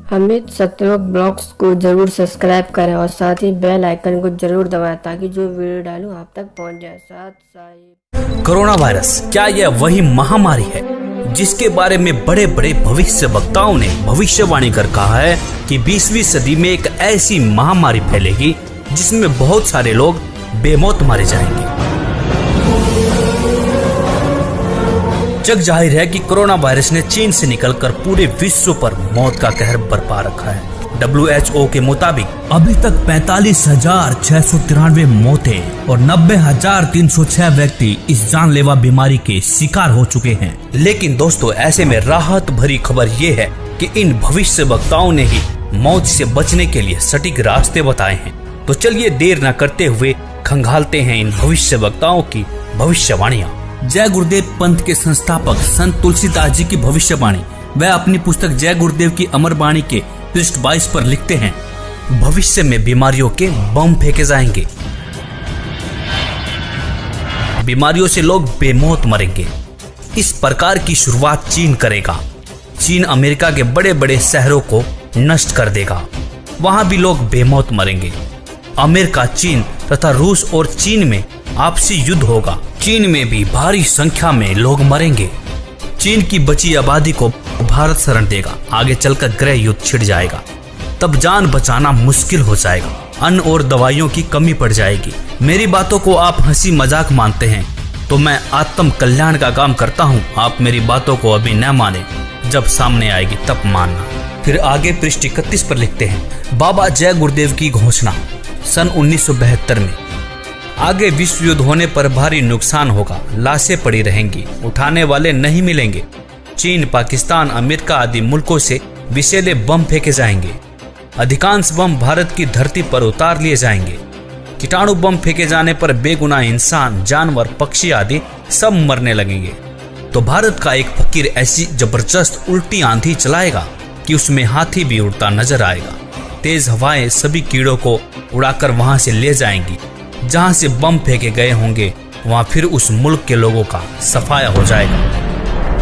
Amit Satyalok blogs को जरूर subscribe करें और साथ ही बेल आइकन को जरूर दबाएं ताकि जो वीडियो डालूं आप तक पहुंच जाए। साथ साथ कोरोना वायरस क्या यह वही महामारी है जिसके बारे में बड़े बड़े भविष्य वक्ताओं ने भविष्यवाणी कर कहा है कि 20वीं सदी में एक ऐसी महामारी फैलेगी जिसमें बहुत सारे लोग बेमौत मारे जाएंगे। जग जाहिर है कि कोरोना वायरस ने चीन से निकलकर पूरे विश्व पर मौत का कहर बरपा रखा है। WHO के मुताबिक अभी तक 45,693 मौतें और 90,306 व्यक्ति इस जानलेवा बीमारी के शिकार हो चुके हैं। लेकिन दोस्तों, ऐसे में राहत भरी खबर ये है कि इन भविष्य वक्ताओं ने ही मौत से बचने के लिए सटीक रास्ते बताए हैं। तो चलिए देर न करते हुए खंगालते हैं इन भविष्य वक्ताओं की भविष्यवाणियाँ। जय गुरुदेव पंथ के संस्थापक संत तुलसीदास जी की भविष्यवाणी। वह अपनी पुस्तक जय गुरुदेव की अमर वाणी के पृष्ठ 22 पर लिखते हैं, भविष्य में बीमारियों के बम फेंके जाएंगे, बीमारियों से लोग बेमौत मरेंगे। इस प्रकार की शुरुआत चीन करेगा। चीन अमेरिका के बड़े बड़े शहरों को नष्ट कर देगा, वहां भी लोग बेमौत मरेंगे। अमेरिका, चीन तथा रूस और चीन में आपसी युद्ध होगा। चीन में भी भारी संख्या में लोग मरेंगे। चीन की बची आबादी को भारत शरण देगा। आगे चलकर गृह युद्ध छिड़ जाएगा, तब जान बचाना मुश्किल हो जाएगा। अन्न और दवाइयों की कमी पड़ जाएगी। मेरी बातों को आप हंसी मजाक मानते हैं तो मैं आत्म कल्याण का काम करता हूँ। आप मेरी बातों को अभी न माने, जब सामने आएगी तब मानना। फिर आगे पृष्ठ 31 पर लिखते हैं, बाबा जय गुरुदेव की घोषणा सन 1972 में। आगे विश्व युद्ध होने पर भारी नुकसान होगा, लाशें पड़ी रहेंगी, उठाने वाले नहीं मिलेंगे। चीन, पाकिस्तान, अमेरिका आदि मुल्कों से विषैले बम फेंके जाएंगे। अधिकांश बम भारत की धरती पर उतार लिए जाएंगे। कीटाणु बम फेंके जाने पर बेगुनाह इंसान, जानवर, पक्षी आदि सब मरने लगेंगे। तो भारत का एक फकीर ऐसी जबरदस्त उल्टी आंधी चलाएगा कि उसमें हाथी भी उड़ता नजर आएगा। तेज हवाएं सभी कीड़ों को उड़ाकर वहां से ले जाएंगी। जहां से बम फेंके गए होंगे वहां फिर उस मुल्क के लोगों का सफाया हो जाएगा।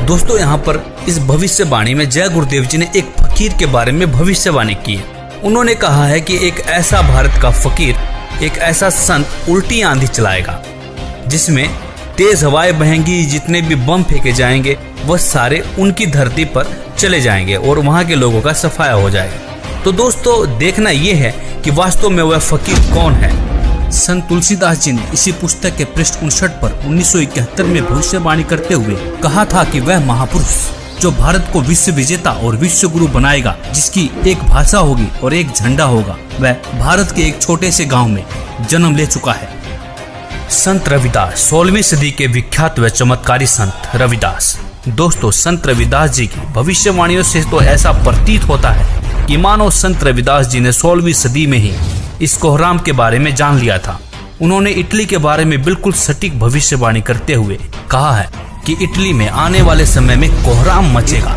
दोस्तों, यहाँ पर इस भविष्यवाणी में जय गुरुदेव जी ने एक फकीर के बारे में भविष्यवाणी की है। उन्होंने कहा है कि एक ऐसा भारत का फकीर, एक ऐसा संत उल्टी आंधी चलाएगा जिसमें तेज हवाएं बहेंगी। जितने भी बम फेंके जाएंगे वह सारे उनकी धरती पर चले जाएंगे और वहां के लोगों का सफाया हो जाएगा। तो दोस्तों, देखना यह है कि वास्तव में वह फकीर कौन है। संत तुलसीदास जी ने इसी पुस्तक के पृष्ठ 59 पर 1971 में भविष्यवाणी करते हुए कहा था कि वह महापुरुष जो भारत को विश्व विजेता और विश्व गुरु बनाएगा, जिसकी एक भाषा होगी और एक झंडा होगा, वह भारत के एक छोटे से गांव में जन्म ले चुका है। संत रविदास, 16वीं सदी के विख्यात व चमत्कारी संत रविदास। दोस्तों, संत रविदास जी की भविष्यवाणियों से तो ऐसा प्रतीत होता है कि मानो संत रविदास जी ने 16वीं सदी में ही इस कोहराम के बारे में जान लिया था। उन्होंने इटली के बारे में बिल्कुल सटीक भविष्यवाणी करते हुए कहा है कि इटली में आने वाले समय में कोहराम मचेगा।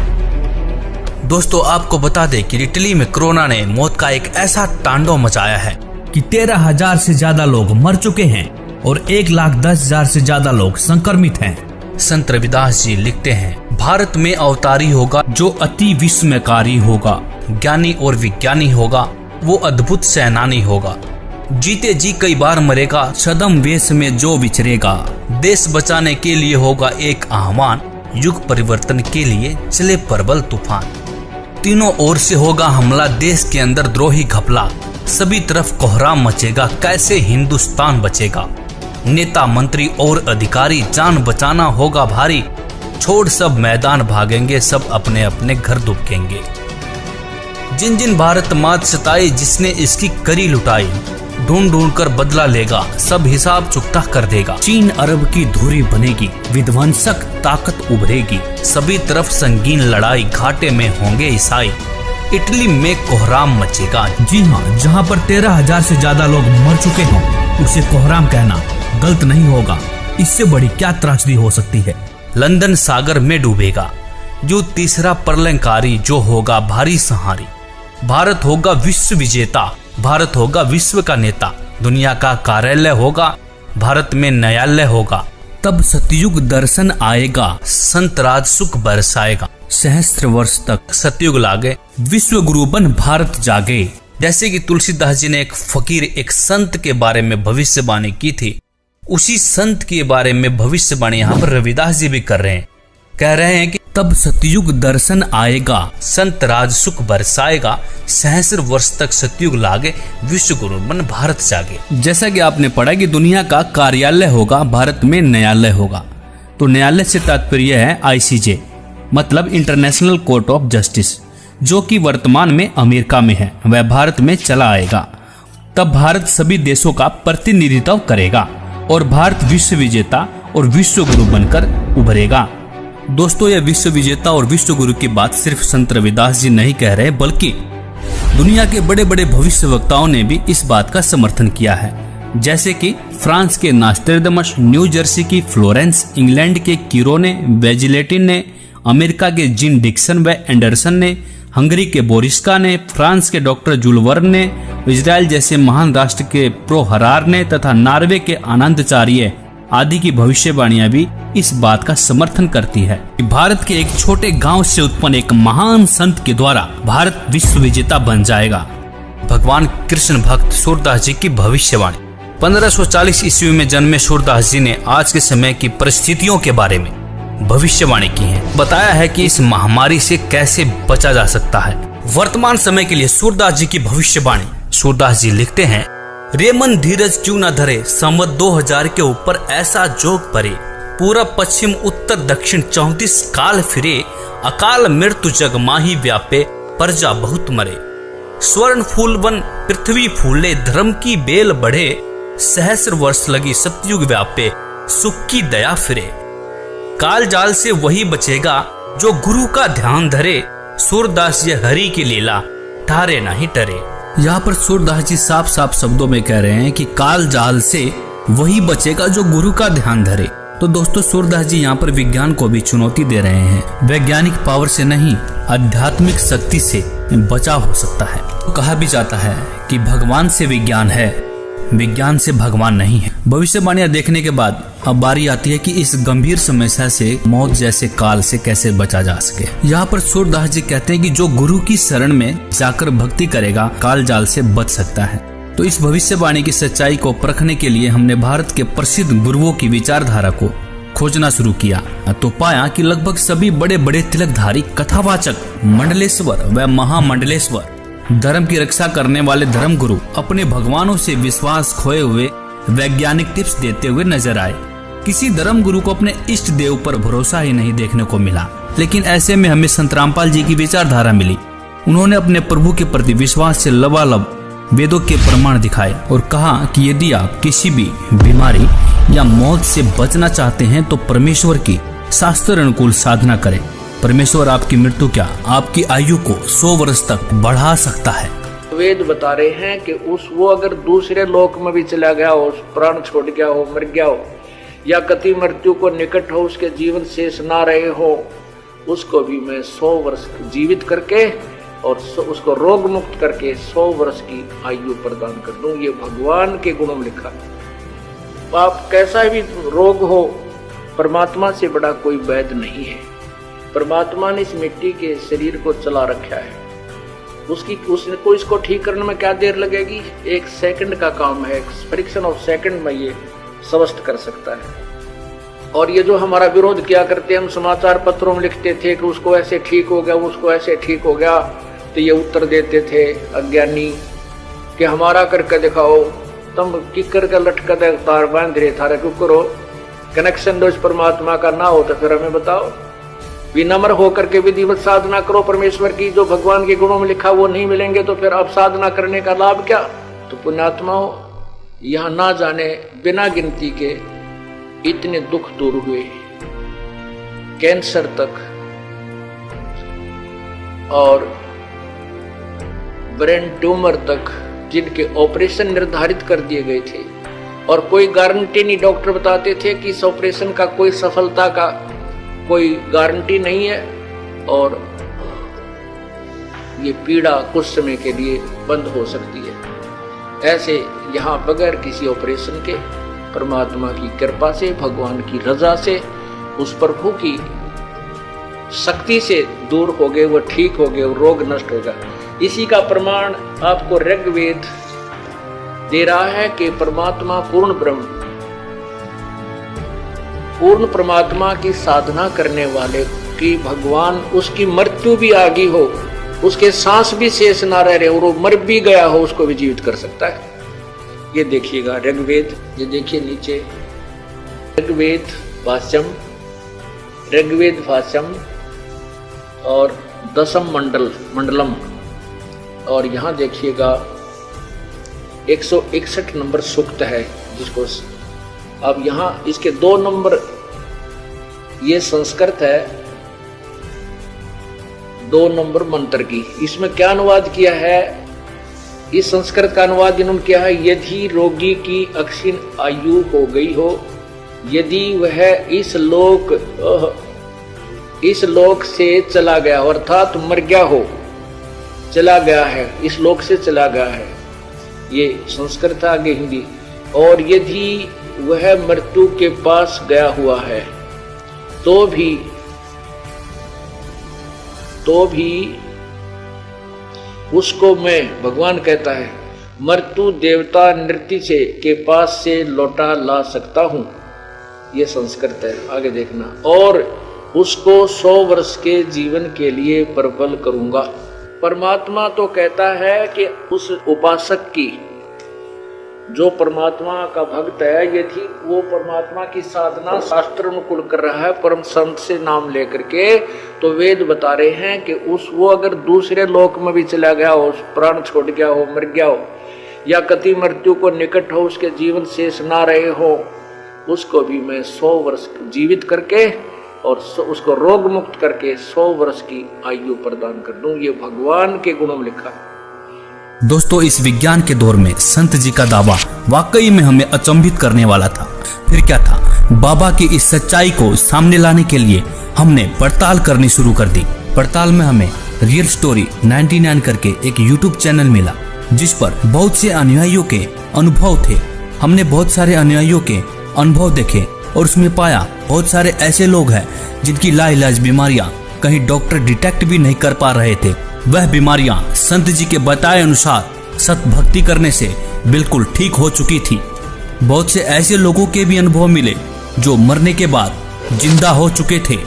दोस्तों, आपको बता दें कि इटली में कोरोना ने मौत का एक ऐसा तांडव मचाया है कि 13,000 से ज्यादा लोग मर चुके हैं और 1,10,000 से ज्यादा लोग संक्रमित हैं। संत रविदास जी लिखते हैं, भारत में अवतारी होगा जो अति विस्मयकारी होगा, ज्ञानी और विज्ञानी होगा, वो अद्भुत सेनानी होगा। जीते जी कई बार मरेगा, छद्म वेश में जो विचरेगा। देश बचाने के लिए होगा एक आह्वान, युग परिवर्तन के लिए चले प्रबल तूफान। तीनों ओर से होगा हमला, देश के अंदर द्रोही घपला। सभी तरफ कोहराम मचेगा, कैसे हिंदुस्तान बचेगा। नेता, मंत्री और अधिकारी, जान बचाना होगा भारी। छोड़ सब मैदान भागेंगे, सब अपने अपने घर दुबकेंगे। जिन जिन भारत मात सताई, जिसने इसकी करी लुटाई, ढूंढ ढूंढ कर बदला लेगा, सब हिसाब चुकता कर देगा। चीन अरब की धुरी बनेगी, विध्वंसक ताकत उभरेगी। सभी तरफ संगीन लड़ाई, घाटे में होंगे ईसाई। इटली में कोहराम मचेगा। जी हाँ, जहाँ पर 13,000 से ज्यादा लोग मर चुके हों, उसे कोहराम कहना गलत नहीं होगा। इससे बड़ी क्या त्रासदी हो सकती है। लंदन सागर में डूबेगा, जो तीसरा प्रलयंकारी, जो होगा भारी संहारी। भारत होगा विश्व विजेता, भारत होगा विश्व का नेता। दुनिया का कार्यालय होगा, भारत में न्यायालय होगा। तब सतयुग दर्शन आएगा, संत राज सुख बरसाएगा। सहस्त्र वर्ष तक सतयुग लागे, विश्व गुरु बन भारत जागे। जैसे कि तुलसीदास जी ने एक फकीर, एक संत के बारे में भविष्यवाणी की थी, उसी संत के बारे में भविष्यवाणी यहाँ पर रविदास जी भी कर रहे हैं। कह रहे हैं कि तब सतयुग दर्शन आएगा, संत राज सुख बरसाएगा, सहस्र वर्ष तक सतयुग लागे, विश्व गुरु बन भारत जागे। जैसा कि आपने पढ़ा कि दुनिया का कार्यालय होगा, भारत में न्यायालय होगा। तो न्यायालय से तात्पर्य है ICJ, मतलब इंटरनेशनल कोर्ट ऑफ जस्टिस, जो कि वर्तमान में अमेरिका में है, वह भारत में चला आएगा। तब भारत सभी देशों का प्रतिनिधित्व करेगा और भारत विश्व विजेता और विश्व गुरु बनकर उभरेगा। दोस्तों, यह विश्व विजेता और विश्व गुरु की बात सिर्फ संत रविदास जी नहीं कह रहे, बल्कि दुनिया के बड़े बड़े भविष्यवक्ताओं ने भी इस बात का समर्थन किया है। जैसे कि फ्रांस के नास्ट्रेडमस, न्यू जर्सी की फ्लोरेंस, इंग्लैंड के कीरोने, वेजिलेटिन ने, अमेरिका के जिन डिक्सन व एंडरसन ने, हंगरी के बोरिस्का ने, फ्रांस के डॉक्टर जूल वर्न ने, इजराइल जैसे महान राष्ट्र के प्रो हरार ने तथा नॉर्वे के आनंदचार्य आदि की भविष्यवाणियां भी इस बात का समर्थन करती है कि भारत के एक छोटे गांव से उत्पन्न एक महान संत के द्वारा भारत विश्व विजेता बन जाएगा। भगवान कृष्ण भक्त सूरदास जी की भविष्यवाणी। 1540 ईस्वी में जन्मे सूरदास जी ने आज के समय की परिस्थितियों के बारे में भविष्यवाणी की है। बताया है कि इस महामारी से कैसे बचा जा सकता है। वर्तमान समय के लिए सूरदास जी की भविष्यवाणी। सूरदास जी लिखते हैं, रेमन धीरज क्यों न धरे, संवत 2000 के ऊपर ऐसा जोग परे, पूरब पश्चिम उत्तर दक्षिण 34 काल फिरे, अकाल मृत्यु जग माही व्यापे, प्रजा बहुत मरे। स्वर्ण फूल वन पृथ्वी फूले, धर्म की बेल बढ़े, सहस्र वर्ष लगी सतयुग व्यापे, सुख की दया फिरे। काल जाल से वही बचेगा जो गुरु का ध्यान धरे, सूरदास ये हरि की लीला ठारे नहीं टरे। यहाँ पर सूरदास जी साफ साफ शब्दों में कह रहे हैं कि काल जाल से वही बचेगा जो गुरु का ध्यान धरे। तो दोस्तों, सूरदास जी यहाँ पर विज्ञान को भी चुनौती दे रहे हैं। वैज्ञानिक पावर से नहीं, आध्यात्मिक शक्ति से बचाव हो सकता है। तो कहा भी जाता है कि भगवान से विज्ञान है, विज्ञान से भगवान नहीं है। भविष्यवाणियां देखने के बाद अब बारी आती है कि इस गंभीर समस्या से, मौत जैसे काल से कैसे बचा जा सके। यहाँ पर सूरदास जी कहते हैं कि जो गुरु की शरण में जाकर भक्ति करेगा, काल जाल से बच सकता है। तो इस भविष्यवाणी की सच्चाई को परखने के लिए हमने भारत के प्रसिद्ध गुरुओं की विचारधारा को खोजना शुरू किया, तो पाया कि लगभग सभी बड़े बड़े तिलकधारी, कथावाचक, मंडलेश्वर व महामंडलेश्वर, धर्म की रक्षा करने वाले धर्म गुरु अपने भगवानों से विश्वास खोए हुए वैज्ञानिक टिप्स देते हुए नजर आए। किसी धर्म गुरु को अपने इष्ट देव पर भरोसा ही नहीं देखने को मिला। लेकिन ऐसे में हमें संत रामपाल जी की विचारधारा मिली। उन्होंने अपने प्रभु के प्रति विश्वास से लबालब वेदों के प्रमाण दिखाए और कहा कि यदि आप किसी भी बीमारी या मौत से बचना चाहते हैं तो परमेश्वर की शास्त्र अनुकूल साधना करें। परमेश्वर आपकी मृत्यु क्या, आपकी आयु को 100 वर्ष तक बढ़ा सकता है। वेद बता रहे हैं कि वो अगर दूसरे लोक में भी चला गया हो, प्राण छोड़ गया हो, मर गया हो, या कति मृत्यु को निकट हो, उसके जीवन शेष ना रहे हो, उसको भी मैं 100 वर्ष जीवित करके और उसको रोग मुक्त करके 100 वर्ष की आयु प्रदान कर दूं। ये भगवान के गुणों में लिखा। आप कैसा भी रोग हो, परमात्मा से बड़ा कोई वैद्य नहीं है। परमात्मा ने इस मिट्टी के शरीर को चला रखा है, उसको इसको ठीक करने में क्या देर लगेगी? 1 सेकंड का काम है, फ्रिक्शन ऑफ सेकंड में ये स्वस्थ कर सकता है। और ये जो हमारा विरोध किया करते, हम समाचार पत्रों में लिखते थे कि उसको ऐसे ठीक हो गया, उसको ऐसे ठीक हो गया, तो ये उत्तर देते थे अज्ञानी कि हमारा करके दिखाओ, तुम किकर का लटका दे तार बांध रहे थारे क्यों करो, कनेक्शन दो परमात्मा का ना हो तो फिर हमें बताओ। विनम्र होकर के विधिवत साधना करो परमेश्वर की, जो भगवान के गुणों में लिखा वो नहीं मिलेंगे तो फिर अब साधना करने का लाभ क्या? तो पुण्यात्माओं, यहाँ ना जाने बिना गिनती के इतने दुख दूर हुए, कैंसर तक और ब्रेन ट्यूमर तक, जिनके ऑपरेशन निर्धारित कर दिए गए थे और कोई गारंटी नहीं। डॉक्टर बताते थे कि इस ऑपरेशन का कोई सफलता का कोई गारंटी नहीं है और ये पीड़ा कुछ समय के लिए बंद हो सकती है। ऐसे यहाँ बगैर किसी ऑपरेशन के परमात्मा की कृपा से, भगवान की रजा से, उस प्रभु की शक्ति से दूर हो गए, वो ठीक हो गए, वो रोग नष्ट होगा। इसी का प्रमाण आपको ऋग्वेद दे रहा है कि परमात्मा पूर्ण ब्रह्म, पूर्ण परमात्मा की साधना करने वाले की भगवान उसकी मृत्यु भी आ गई हो, उसके सांस भी शेष ना रह रहे और वो मर भी गया हो, उसको भी जीवित कर सकता है। ये देखिएगा ऋग्वेद, ये देखिए नीचे ऋग्वेद भाष्यम और दशम मंडलम, और यहाँ देखिएगा 161 नंबर सूक्त है, जिसको अब यहाँ इसके 2 नंबर, ये संस्कृत है, 2 नंबर मंत्र की। इसमें क्या अनुवाद किया है, इस संस्कृत का अनुवाद इन्होंने किया है, यदि रोगी की अक्षीण आयु हो गई हो, यदि वह इस लोक से चला गया, अर्थात मर गया हो, चला गया है, इस लोक से चला गया है, ये संस्कृत आगे हिंदी। और यदि वह मृत्यु के पास गया हुआ है तो भी उसको मैं, भगवान कहता है, मृत्यु देवता नृत्य से के पास से लौटा ला सकता हूं, ये संस्कृत है, आगे देखना। और उसको 100 वर्ष के जीवन के लिए प्रबल करूंगा। परमात्मा तो कहता है कि उस उपासक की, जो परमात्मा का भक्त है, यदि वो परमात्मा की साधना शास्त्र अनुकूल कर रहा है, परम संत से नाम लेकर के, तो वेद बता रहे हैं कि वो अगर दूसरे लोक में भी चला गया हो, प्राण छोड़ गया हो, मर गया हो, या कति मृत्यु को निकट हो, उसके जीवन शेष ना रहे हो, उसको भी मैं 100 वर्ष जीवित करके और उसको रोग मुक्त करके 100 वर्ष की आयु प्रदान कर दूं। ये भगवान के गुणों में लिखा है। दोस्तों, इस विज्ञान के दौर में संत जी का दावा वाकई में हमें अचंभित करने वाला था। फिर क्या था, बाबा की इस सच्चाई को सामने लाने के लिए हमने पड़ताल करनी शुरू कर दी। पड़ताल में हमें रियल स्टोरी 99 करके एक यूट्यूब चैनल मिला, जिस पर बहुत से अनुयायियों के अनुभव थे। हमने बहुत सारे अनुयायियों के अनुभव देखे और उसमें पाया बहुत सारे ऐसे लोग हैं जिनकी लाइलाज बीमारियां कहीं डॉक्टर डिटेक्ट भी नहीं कर पा रहे थे। वह बीमारियां संत जी के बताए अनुसार सत भक्ति करने से बिल्कुल ठीक हो चुकी थी। बहुत से ऐसे लोगों के भी अनुभव मिले जो मरने के बाद जिंदा हो चुके थे।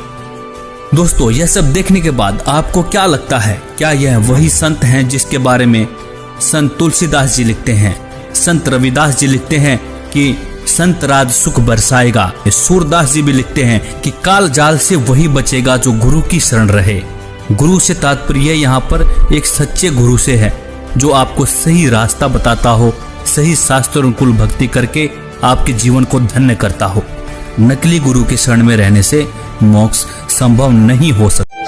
दोस्तों, यह सब देखने के बाद आपको क्या लगता है, क्या यह वही संत हैं जिसके बारे में संत तुलसीदास जी लिखते हैं, संत रविदास जी लिखते हैं कि संत राज सुख बरसाएगा? सूरदास जी भी लिखते हैं कि काल जाल से वही बचेगा जो गुरु की शरण रहे। गुरु से तात्पर्य यहाँ पर एक सच्चे गुरु से है, जो आपको सही रास्ता बताता हो, सही शास्त्र अनुकूल भक्ति करके आपके जीवन को धन्य करता हो। नकली गुरु के शरण में रहने से मोक्ष संभव नहीं हो सकता।